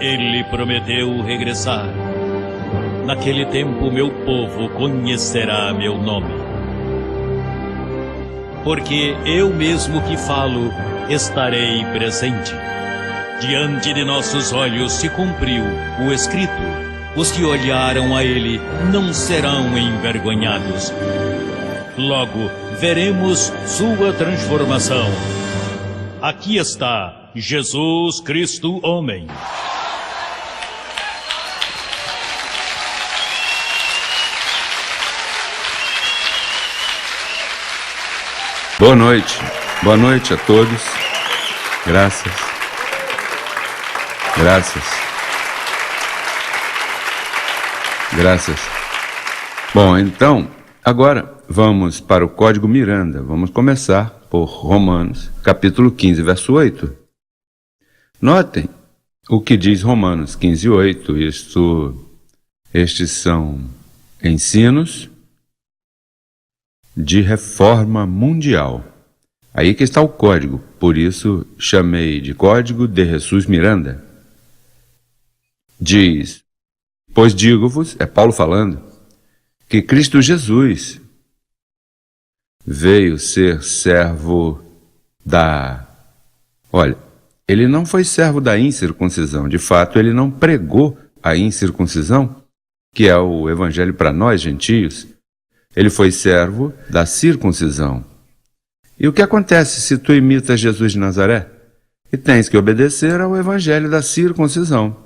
Ele prometeu regressar. Naquele tempo meu povo conhecerá meu nome. Porque eu mesmo que falo, estarei presente. Diante de nossos olhos se cumpriu o escrito. Os que olharam a ele não serão envergonhados. Logo veremos sua transformação. Aqui está Jesus Cristo homem. Boa noite a todos. Graças. Bom, então, agora vamos para o Código Miranda. Vamos começar por Romanos, capítulo 15, verso 8. Notem o que diz Romanos 15, 8. Estes são ensinos de reforma mundial. Aí que está o código, por isso chamei de Código de Jesus Miranda. Diz: pois digo-vos, é Paulo falando, que Cristo Jesus veio ser servo da... Olha, ele não foi servo da incircuncisão, de fato ele não pregou a incircuncisão, que é o evangelho para nós gentios. Ele foi servo da circuncisão. E o que acontece se tu imitas Jesus de Nazaré? E tens que obedecer ao evangelho da circuncisão,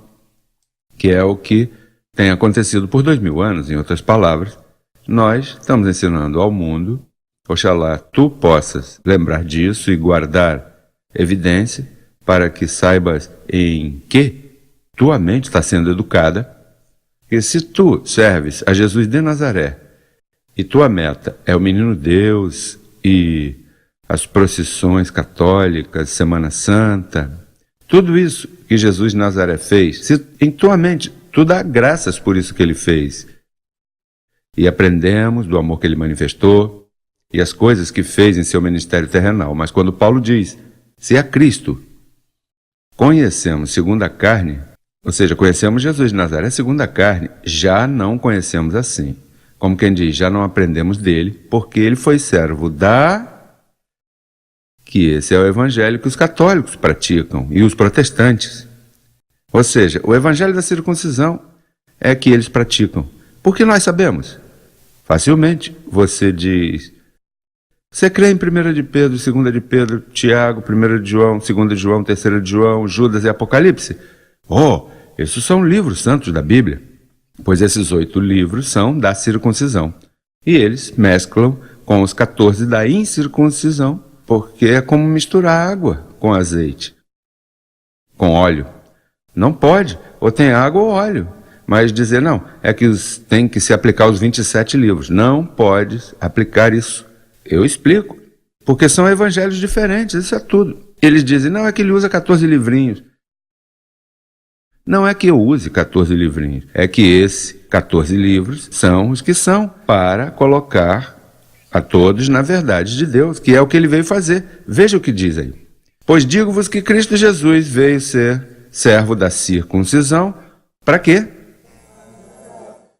que é o que tem acontecido por 2000 anos. Em outras palavras, nós estamos ensinando ao mundo, oxalá tu possas lembrar disso e guardar evidência para que saibas em que tua mente está sendo educada, que se tu serves a Jesus de Nazaré e tua meta é o Menino Deus e as procissões católicas, Semana Santa, tudo isso que Jesus de Nazaré fez, se em tua mente tu dá graças por isso que ele fez, e aprendemos do amor que ele manifestou e as coisas que fez em seu ministério terrenal. Mas quando Paulo diz, se a Cristo conhecemos segundo a carne, ou seja, conhecemos Jesus de Nazaré segundo a carne, já não conhecemos assim. Como quem diz, já não aprendemos dele, porque ele foi servo que esse é o evangelho que os católicos praticam e os protestantes. Ou seja, o evangelho da circuncisão é que eles praticam. Por que nós sabemos? Facilmente. Você diz, você crê em 1 de Pedro, 2 de Pedro, Tiago, 1 de João, 2 de João, 3 de João, Judas e Apocalipse? Oh, esses são livros santos da Bíblia. Pois esses 8 livros são da circuncisão. E eles mesclam com os 14 da incircuncisão, porque é como misturar água com azeite, com óleo. Não pode, ou tem água ou óleo. Mas dizer não, é que tem que se aplicar os 27 livros. Não pode aplicar isso. Eu explico, porque são evangelhos diferentes, isso é tudo. Eles dizem, não, é que ele usa 14 livrinhos. Não é que eu use 14 livrinhos, é que esses 14 livros são os que são para colocar a todos na verdade de Deus, que é o que ele veio fazer. Veja o que diz aí. Pois digo-vos que Cristo Jesus veio ser servo da circuncisão, para quê?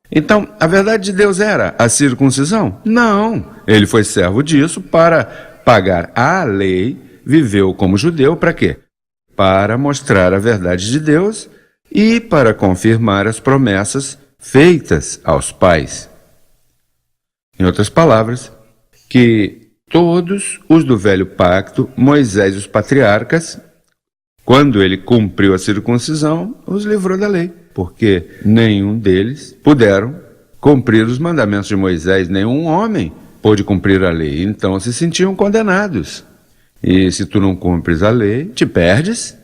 Então, a verdade de Deus era a circuncisão? Não, ele foi servo disso para pagar a lei, viveu como judeu, para quê? Para mostrar a verdade de Deus e para confirmar as promessas feitas aos pais. Em outras palavras, que todos os do velho pacto, Moisés e os patriarcas, quando ele cumpriu a circuncisão, os livrou da lei, porque nenhum deles puderam cumprir os mandamentos de Moisés, nenhum homem pôde cumprir a lei, então se sentiam condenados. E se tu não cumpres a lei, te perdes,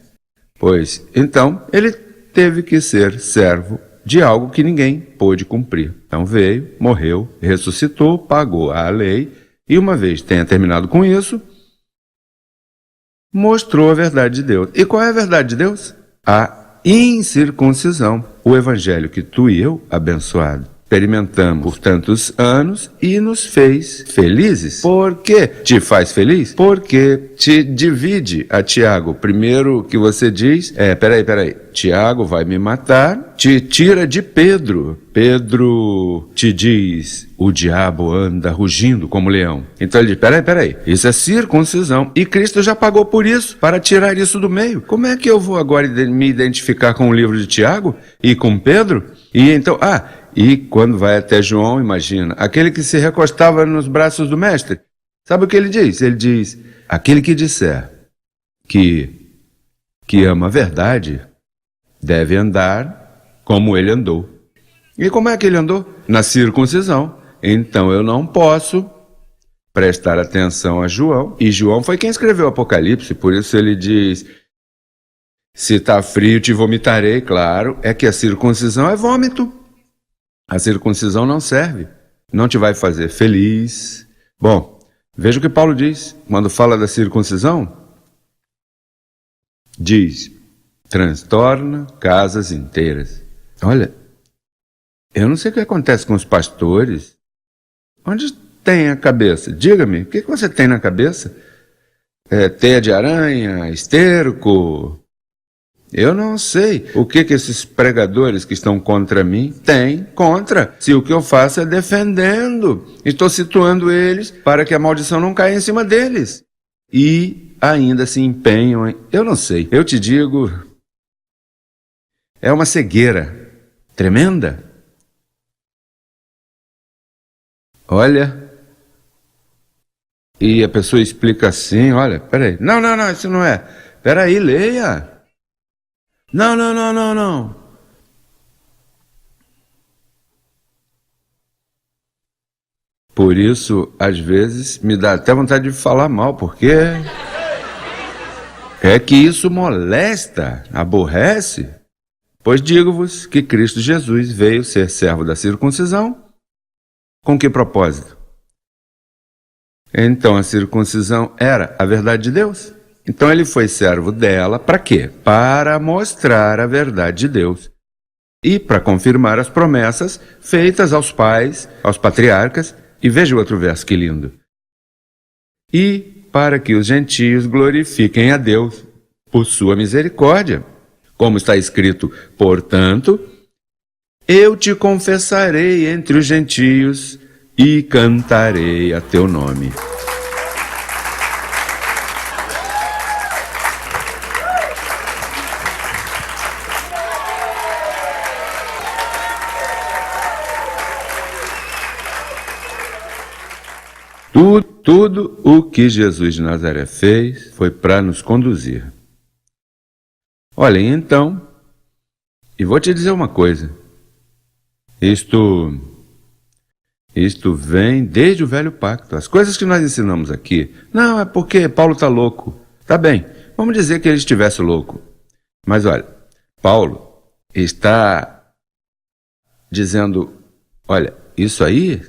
pois então ele teve que ser servo de algo que ninguém pôde cumprir. Então veio, morreu, ressuscitou, pagou a lei, e uma vez tenha terminado com isso, mostrou a verdade de Deus. E qual é a verdade de Deus? A incircuncisão, o evangelho que tu e eu, abençoado, experimentamos por tantos anos e nos fez felizes. Por que te faz feliz? Porque te divide a Tiago. Primeiro que você diz, peraí, Tiago vai me matar, te tira de Pedro. Pedro te diz, o diabo anda rugindo como leão. Então ele diz, peraí, isso é circuncisão. E Cristo já pagou por isso, para tirar isso do meio. Como é que eu vou agora me identificar com o livro de Tiago e com Pedro? E então, e quando vai até João, imagina, aquele que se recostava nos braços do mestre, sabe o que ele diz? Ele diz, aquele que disser que ama a verdade, deve andar como ele andou. E como é que ele andou? Na circuncisão. Então eu não posso prestar atenção a João. E João foi quem escreveu o Apocalipse, por isso ele diz, se está frio te vomitarei. Claro, é que a circuncisão é vômito. A circuncisão não serve, não te vai fazer feliz. Bom, veja o que Paulo diz quando fala da circuncisão. Diz, transtorna casas inteiras. Olha, eu não sei o que acontece com os pastores. Onde tem a cabeça? Diga-me, o que você tem na cabeça? Teia de aranha, esterco? Eu não sei o que esses pregadores que estão contra mim têm contra, se o que eu faço é defendendo. Estou situando eles para que a maldição não caia em cima deles. E ainda se empenham em... Eu não sei, eu te digo, é uma cegueira tremenda. Olha, e a pessoa explica assim, olha, peraí, não, isso não é. Peraí, leia. Não. Por isso, às vezes, me dá até vontade de falar mal, porque é que isso molesta, aborrece. Pois digo-vos que Cristo Jesus veio ser servo da circuncisão. Com que propósito? Então a circuncisão era a verdade de Deus. Então ele foi servo dela para quê? Para mostrar a verdade de Deus e para confirmar as promessas feitas aos pais, aos patriarcas. E veja o outro verso, que lindo. E para que os gentios glorifiquem a Deus por sua misericórdia. Como está escrito, portanto, eu te confessarei entre os gentios e cantarei a teu nome. Tudo o que Jesus de Nazaré fez foi para nos conduzir. Olha, então, e vou te dizer uma coisa, isto vem desde o velho pacto. As coisas que nós ensinamos aqui, não, é porque Paulo está louco. Tá bem, vamos dizer que ele estivesse louco. Mas olha, Paulo está dizendo, olha, isso aí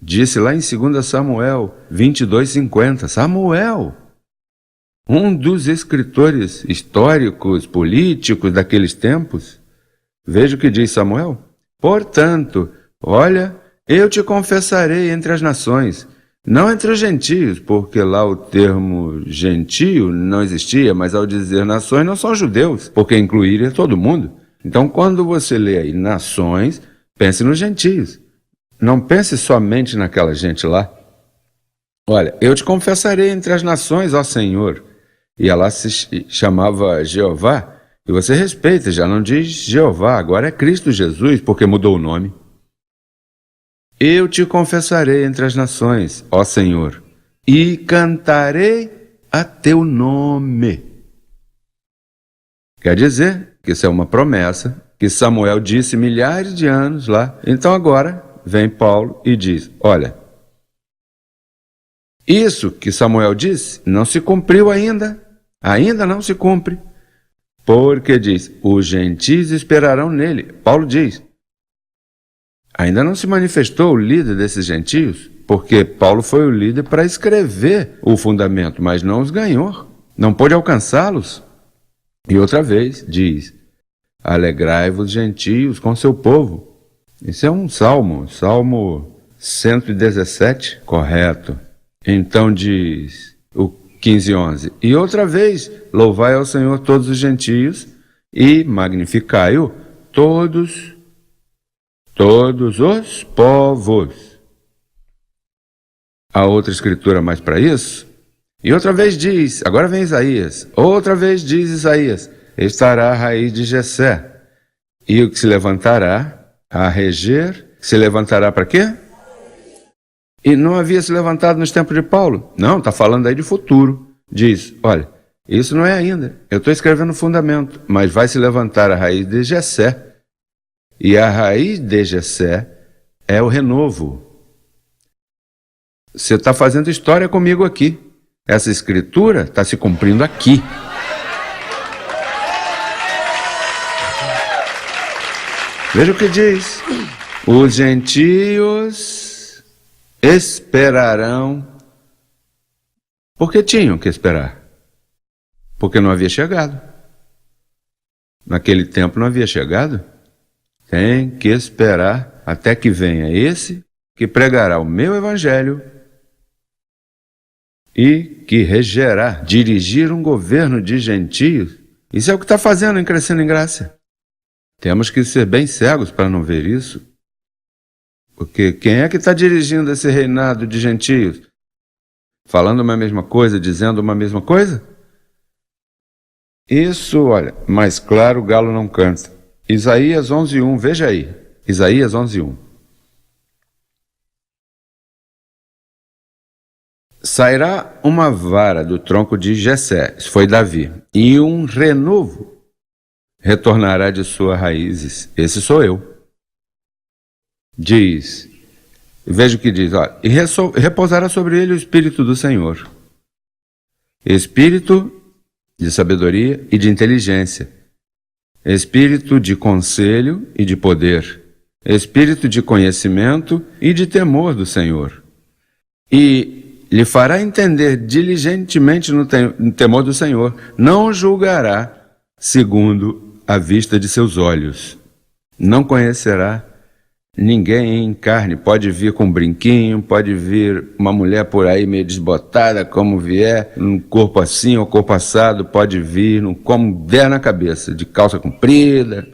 disse lá em 2 Samuel 22:50. Samuel, um dos escritores históricos, políticos daqueles tempos. Veja o que diz Samuel. Portanto, olha, eu te confessarei entre as nações, não entre os gentios, porque lá o termo gentio não existia, mas ao dizer nações não são judeus, porque incluiria todo mundo. Então, quando você lê aí nações, pense nos gentios. Não pense somente naquela gente lá. Olha, eu te confessarei entre as nações, ó Senhor. E ela se chamava Jeová, e você respeita, já não diz Jeová, agora é Cristo Jesus, porque mudou o nome. Eu te confessarei entre as nações, ó Senhor, e cantarei a teu nome. Quer dizer que isso é uma promessa que Samuel disse milhares de anos lá. Então agora vem Paulo e diz, olha, isso que Samuel disse não se cumpriu ainda não se cumpre, porque diz, os gentios esperarão nele. Paulo diz, ainda não se manifestou o líder desses gentios, porque Paulo foi o líder para escrever o fundamento, mas não os ganhou, não pôde alcançá-los. E outra vez diz, alegrai-vos gentios com seu povo. Isso é um salmo, Salmo 117, correto. Então diz o 15:11, e outra vez, louvai ao Senhor todos os gentios e magnificai-o todos os povos. Há outra escritura mais para isso? E outra vez diz, agora vem Isaías, outra vez diz Isaías, estará a raiz de Jessé, e o que se levantará a reger, se levantará para quê? E não havia se levantado nos tempos de Paulo? Não, está falando aí de futuro. Diz, olha, isso não é ainda, eu estou escrevendo o fundamento, mas vai se levantar a raiz de Jessé, e a raiz de Jessé é o renovo. Você está fazendo história comigo aqui. Essa escritura está se cumprindo aqui. Veja o que diz. Os gentios esperarão. Por que tinham que esperar? Porque não havia chegado. Naquele tempo não havia chegado. Tem que esperar até que venha esse que pregará o meu evangelho e que regerá, dirigir um governo de gentios. Isso é o que está fazendo em Crescendo em Graça. Temos que ser bem cegos para não ver isso. Porque quem é que está dirigindo esse reinado de gentios? Falando uma mesma coisa, dizendo uma mesma coisa? Isso, olha, mais claro o galo não canta. Isaías 11:1, veja aí. Isaías 11:1. Sairá uma vara do tronco de Jessé, isso foi Davi, e um renovo retornará de suas raízes. Esse sou eu. Diz, veja o que diz, olha, e repousará sobre ele o Espírito do Senhor. Espírito de sabedoria e de inteligência. Espírito de conselho e de poder. Espírito de conhecimento e de temor do Senhor. E lhe fará entender diligentemente no temor do Senhor. Não julgará segundo a vista de seus olhos. Não conhecerá ninguém em carne. Pode vir com um brinquinho, pode vir uma mulher por aí meio desbotada, como vier, um corpo assim ou corpo assado, pode vir como der na cabeça, de calça comprida.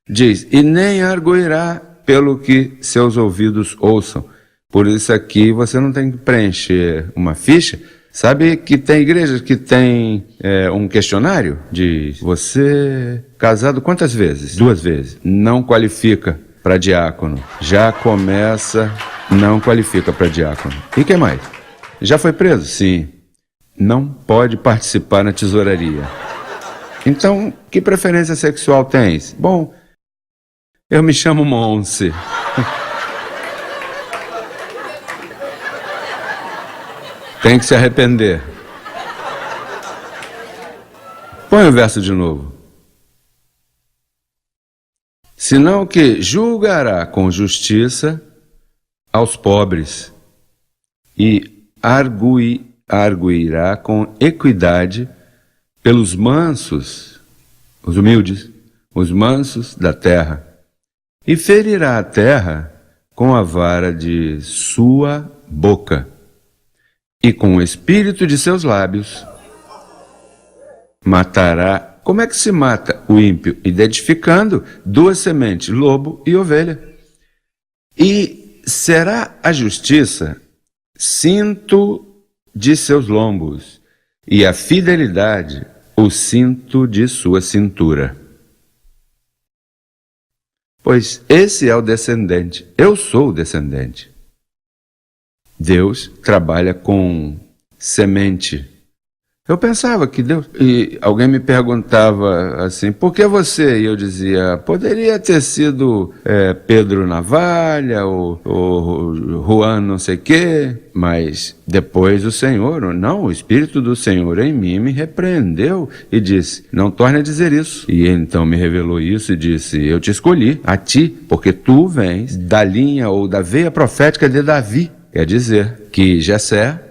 Diz, e nem arguirá pelo que seus ouvidos ouçam. Por isso aqui você não tem que preencher uma ficha. Sabe que tem igrejas que tem um questionário de você casado quantas vezes? 2 vezes. Não qualifica para diácono. Já começa, não qualifica para diácono. E o que mais? Já foi preso? Sim. Não pode participar na tesouraria. Então, que preferência sexual tens? Bom, eu me chamo Monse. Tem que se arrepender. Põe o verso de novo. Senão que julgará com justiça aos pobres e arguirá com equidade pelos mansos, os humildes, os mansos da terra, e ferirá a terra com a vara de sua boca. E com o espírito de seus lábios matará. Como é que se mata o ímpio? Identificando 2 sementes, lobo e ovelha. E será a justiça cinto de seus lombos, e a fidelidade o cinto de sua cintura. Pois esse é o descendente, eu sou o descendente. Deus trabalha com semente. Eu pensava que Deus... E alguém me perguntava assim, por que você? E eu dizia, poderia ter sido Pedro Navalha ou Juan não sei quê, mas depois o Senhor, não, o Espírito do Senhor em mim me repreendeu e disse, não torne a dizer isso. E então me revelou isso e disse, eu te escolhi, a ti, porque tu vens da linha ou da veia profética de Davi. Quer dizer que Jessé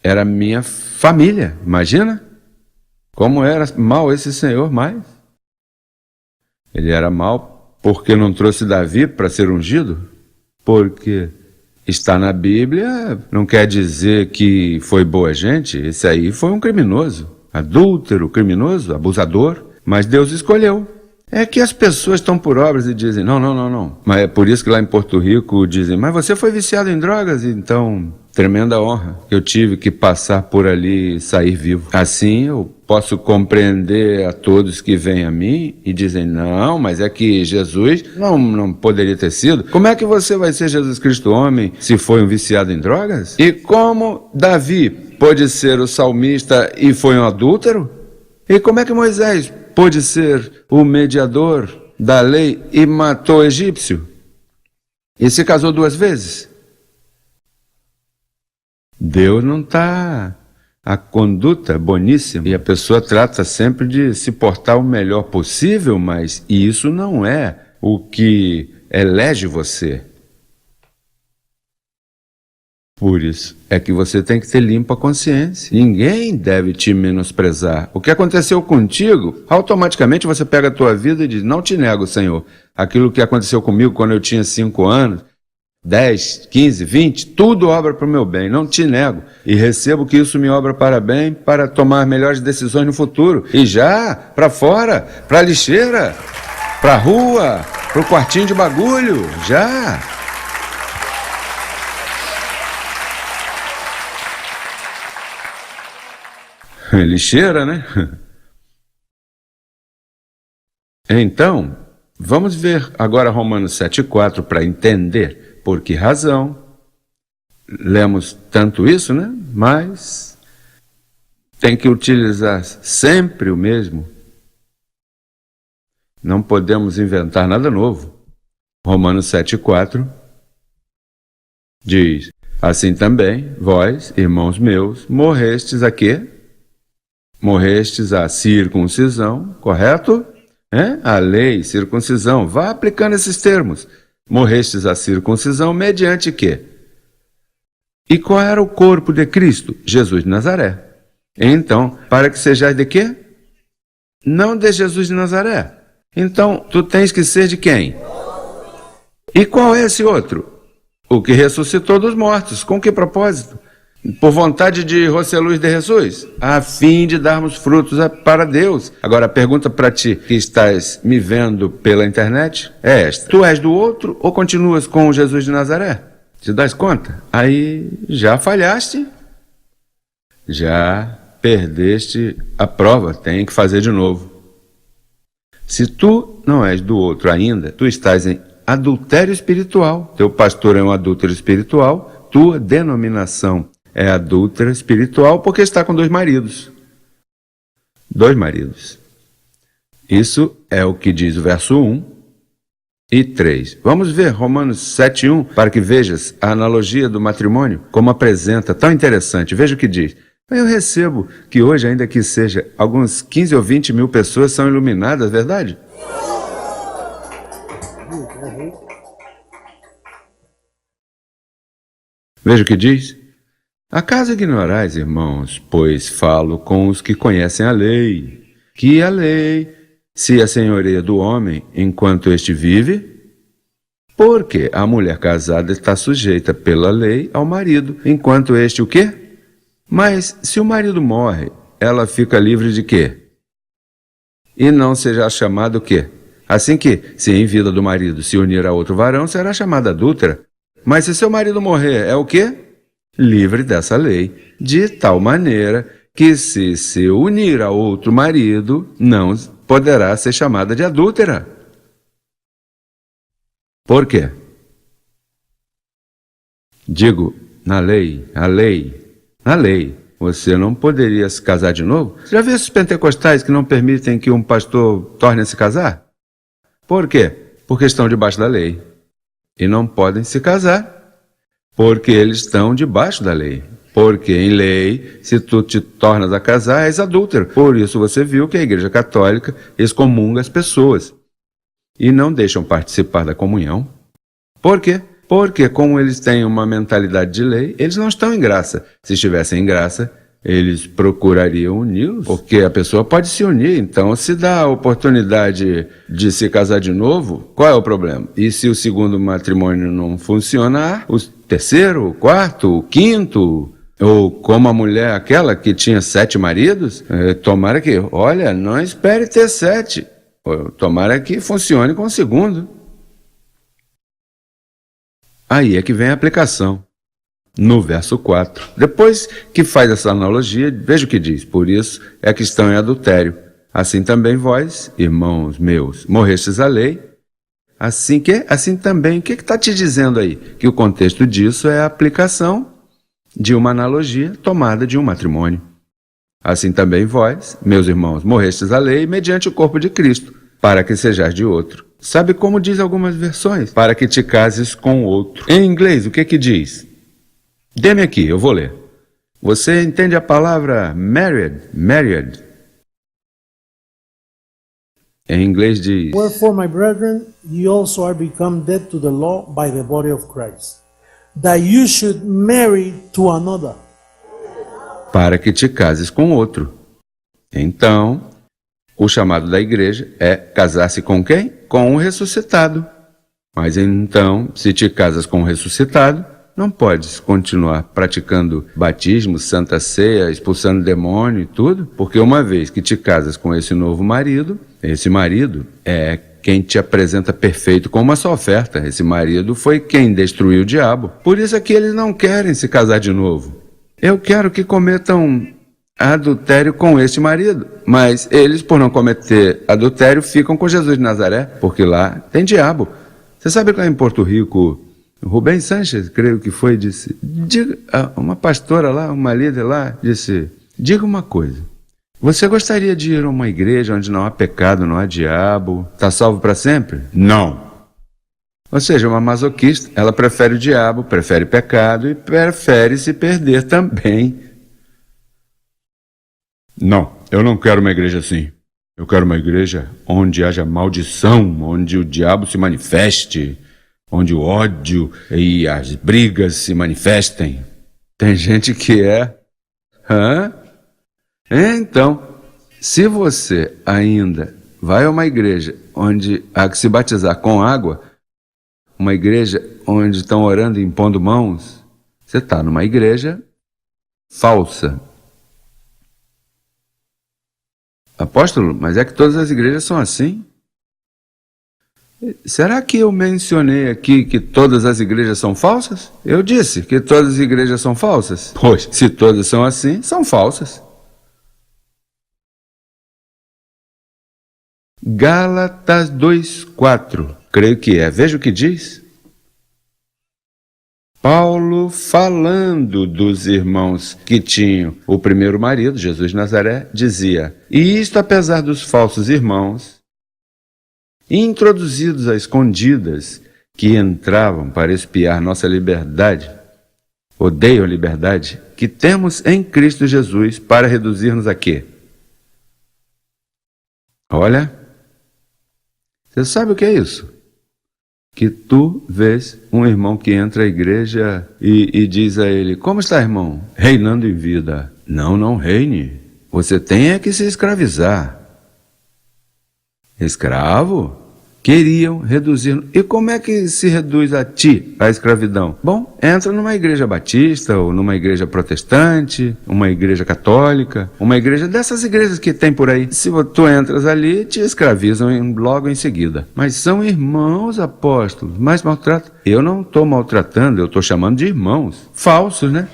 era minha família. Imagina como era mal esse senhor, mas ele era mal Porque não trouxe Davi para ser ungido? Porque está na Bíblia, não quer dizer que foi boa gente. Esse aí foi um criminoso, adúltero, criminoso, abusador, mas Deus escolheu. É que as pessoas estão por obras e dizem, não. Mas é por isso que lá em Porto Rico dizem, mas você foi viciado em drogas, então tremenda honra que eu tive que passar por ali e sair vivo. Assim eu posso compreender a todos que vêm a mim e dizem, não, mas é que Jesus não poderia ter sido. Como é que você vai ser Jesus Cristo homem se foi um viciado em drogas? E como Davi pôde ser o salmista e foi um adúltero? E como é que Moisés pôde ser o mediador da lei e matou o egípcio? E se casou 2 vezes? Deus não está... A conduta boníssima, e a pessoa trata sempre de se portar o melhor possível, mas isso não é o que elege você. Por isso é que você tem que ter limpa consciência. Ninguém deve te menosprezar. O que aconteceu contigo, automaticamente você pega a tua vida e diz, não te nego, Senhor. Aquilo que aconteceu comigo quando eu tinha 5 anos, 10, 15, 20, tudo obra para o meu bem, não te nego. E recebo que isso me obra para bem, para tomar melhores decisões no futuro. E já, para fora, para a lixeira, para a rua, para o quartinho de bagulho, já. Lixeira, né? Então, vamos ver agora Romanos 7,4 para entender por que razão lemos tanto isso, né? Mas tem que utilizar sempre o mesmo. Não podemos inventar nada novo. Romanos 7,4 diz, assim também, vós, irmãos meus, morrestes a quê? Morrestes à circuncisão, correto? A lei, circuncisão, vá aplicando esses termos. Morrestes à circuncisão mediante quê? E qual era o corpo de Cristo? Jesus de Nazaré. Então, para que sejais de quê? Não de Jesus de Nazaré. Então, tu tens que ser de quem? E qual é esse outro? O que ressuscitou dos mortos. Com que propósito? Por vontade de José Luiz de Jesus, a fim de darmos frutos para Deus. Agora, a pergunta para ti, que estás me vendo pela internet, é esta. Tu és do outro ou continuas com Jesus de Nazaré? Te dás conta? Aí já falhaste, já perdeste a prova, tem que fazer de novo. Se tu não és do outro ainda, tu estás em adultério espiritual. Teu pastor é um adúltero espiritual, tua denominação é adúltera espiritual porque está com 2 maridos. 2 maridos. Isso é o que diz o verso 1 e 3. Vamos ver Romanos 7,1 para que vejas a analogia do matrimônio, como apresenta, tão interessante. Veja o que diz. Eu recebo que hoje, ainda que seja, alguns 15 ou 20 mil pessoas são iluminadas, verdade? Veja o que diz. Acaso ignorais, irmãos, pois falo com os que conhecem a lei, que a lei se assenhoreia do homem enquanto este vive? Porque a mulher casada está sujeita pela lei ao marido, enquanto este o quê? Mas se o marido morre, ela fica livre de quê? E não será chamada o quê? Assim que, se em vida do marido se unir a outro varão, será chamada adúltera. Mas se seu marido morrer, é o quê? Livre dessa lei, de tal maneira que se unir a outro marido, não poderá ser chamada de adúltera. Por quê? Digo, na lei, você não poderia se casar de novo? Já viu esses pentecostais que não permitem que um pastor torne a se casar? Por quê? Porque estão debaixo da lei e não podem se casar. Porque eles estão debaixo da lei. Porque em lei, se tu te tornas a casar, és adúltero. Por isso você viu que a Igreja Católica excomunga as pessoas. E não deixam participar da comunhão. Por quê? Porque como eles têm uma mentalidade de lei, eles não estão em graça. Se estivessem em graça, eles procurariam uni-los, porque a pessoa pode se unir, então se dá a oportunidade de se casar de novo, qual é o problema? E se o segundo matrimônio não funcionar, o terceiro, o quarto, o quinto, ou como a mulher aquela que tinha 7 maridos, tomara que, olha, não espere ter 7, tomara que funcione com o segundo. Aí é que vem a aplicação. No verso 4. Depois que faz essa analogia, veja o que diz. Por isso é que estão em adultério. Assim também vós, irmãos meus, morrestes à lei. Assim também. O que está te dizendo aí? Que o contexto disso é a aplicação de uma analogia tomada de um matrimônio. Assim também vós, meus irmãos, morrestes à lei mediante o corpo de Cristo, para que sejais de outro. Sabe como diz algumas versões? Para que te cases com outro. Em inglês, o que diz? Dê-me aqui, eu vou ler. Você entende a palavra married? Married. Em inglês diz... Wherefore, my brethren, ye also are become dead to the law by the body of Christ, that you should marry to another. Para que te cases com outro. Então, o chamado da igreja é casar-se com quem? Com um ressuscitado. Mas então, se te casas com um ressuscitado, não podes continuar praticando batismo, santa ceia, expulsando demônio e tudo, porque uma vez que te casas com esse novo marido, esse marido é quem te apresenta perfeito com uma só oferta. Esse marido foi quem destruiu o diabo. Por isso é que eles não querem se casar de novo. Eu quero que cometam adultério com este marido, mas eles, por não cometer adultério, ficam com Jesus de Nazaré, porque lá tem diabo. Você sabe que lá em Porto Rico, Rubem Sanches, creio que foi, disse, uma pastora lá, uma líder lá, disse, diga uma coisa, você gostaria de ir a uma igreja onde não há pecado, não há diabo, está salvo para sempre? Não. Ou seja, uma masoquista, ela prefere o diabo, prefere pecado e prefere se perder também. Não, eu não quero uma igreja assim. Eu quero uma igreja onde haja maldição, onde o diabo se manifeste, onde o ódio e as brigas se manifestem. Tem gente que é... Então, se você ainda vai a uma igreja onde há que se batizar com água, uma igreja onde estão orando e impondo mãos, você está numa igreja falsa. Apóstolo, mas é que todas as igrejas são assim? Será que eu mencionei aqui que todas as igrejas são falsas? Eu disse que todas as igrejas são falsas? Pois, se todas são assim, são falsas. Gálatas 2:4, creio que é. Veja o que diz. Paulo falando dos irmãos que tinham o primeiro marido, Jesus de Nazaré, dizia, e isto apesar dos falsos irmãos, introduzidos a escondidas, que entravam para espiar nossa liberdade, odeiam a liberdade, que temos em Cristo Jesus para reduzir-nos a quê? Olha, você sabe o que é isso? Que tu vês um irmão que entra à igreja e diz a ele, como está, irmão? Reinando em vida. Não, não reine. Você tem é que se escravizar. Escravo? Queriam reduzir. E como é que se reduz a ti a escravidão? Bom, entra numa igreja batista, ou numa igreja protestante, uma igreja católica, uma igreja dessas igrejas que tem por aí. Se tu entras ali, te escravizam logo em seguida. Mas são irmãos apóstolos, mas maltratam. Eu não estou maltratando, eu estou chamando de irmãos. Falsos, né?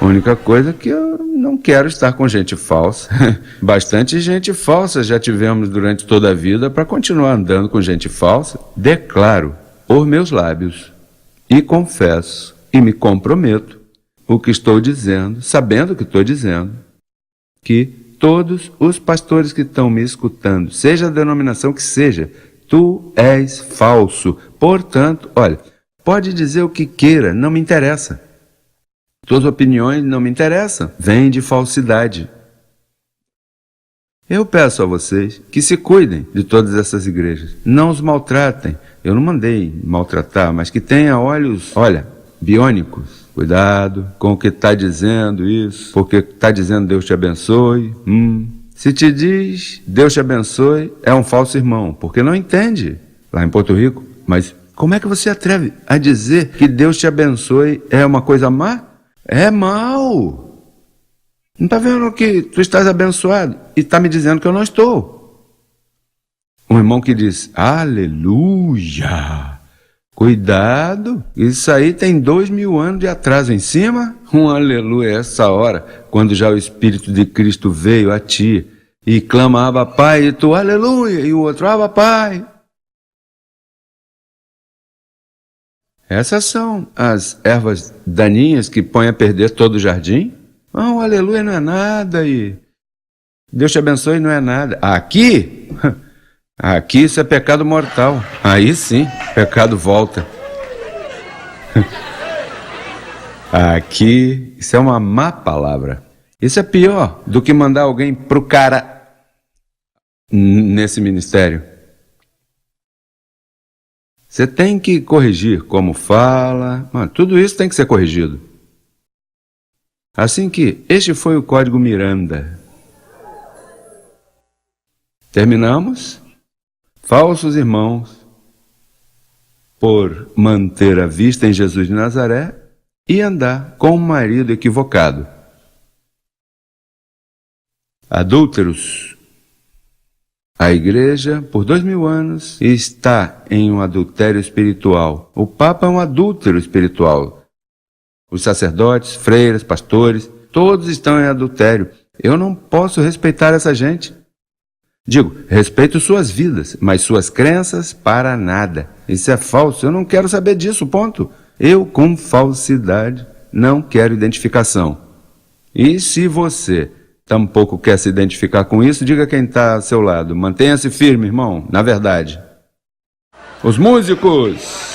A única coisa é que eu não quero estar com gente falsa. Bastante gente falsa já tivemos durante toda a vida para continuar andando com gente falsa. Declaro por meus lábios e confesso e me comprometo o que estou dizendo, sabendo o que estou dizendo, que todos os pastores que estão me escutando, seja a denominação que seja, tu és falso. Portanto, olha, pode dizer o que queira, não me interessa. Tuas opiniões não me interessam, vêm de falsidade. Eu peço a vocês que se cuidem de todas essas igrejas. Não os maltratem. Eu não mandei maltratar, mas que tenha olhos, olha, biônicos. Cuidado com o que está dizendo isso, porque está dizendo Deus te abençoe. Se te diz Deus te abençoe, é um falso irmão, porque não entende lá em Porto Rico. Mas como é que você atreve a dizer que Deus te abençoe é uma coisa má? É mal. Não está vendo que tu estás abençoado e está me dizendo que eu não estou? Um irmão que diz, aleluia, cuidado, isso aí tem 2000 anos de atraso em cima. Um aleluia essa hora, quando já o Espírito de Cristo veio a ti e clama, Abba Pai, e tu, aleluia, e o outro, Abba Pai. Essas são as ervas daninhas que põem a perder todo o jardim. Não, aleluia não é nada e Deus te abençoe não é nada. Aqui isso é pecado mortal. Aí sim, pecado volta. Aqui, isso é uma má palavra. Isso é pior do que mandar alguém pro cara nesse ministério. Você tem que corrigir como fala, tudo isso tem que ser corrigido. Assim que este foi o Código Miranda. Terminamos. Falsos irmãos, por manter a vista em Jesus de Nazaré e andar com um marido equivocado. Adúlteros. A igreja, por 2000 anos, está em um adultério espiritual. O Papa é um adúltero espiritual. Os sacerdotes, freiras, pastores, todos estão em adultério. Eu não posso respeitar essa gente. Digo, respeito suas vidas, mas suas crenças para nada. Isso é falso, eu não quero saber disso, ponto. Eu, com falsidade, não quero identificação. E se você tampouco quer se identificar com isso, diga quem está ao seu lado. Mantenha-se firme, irmão, na verdade. Os músicos!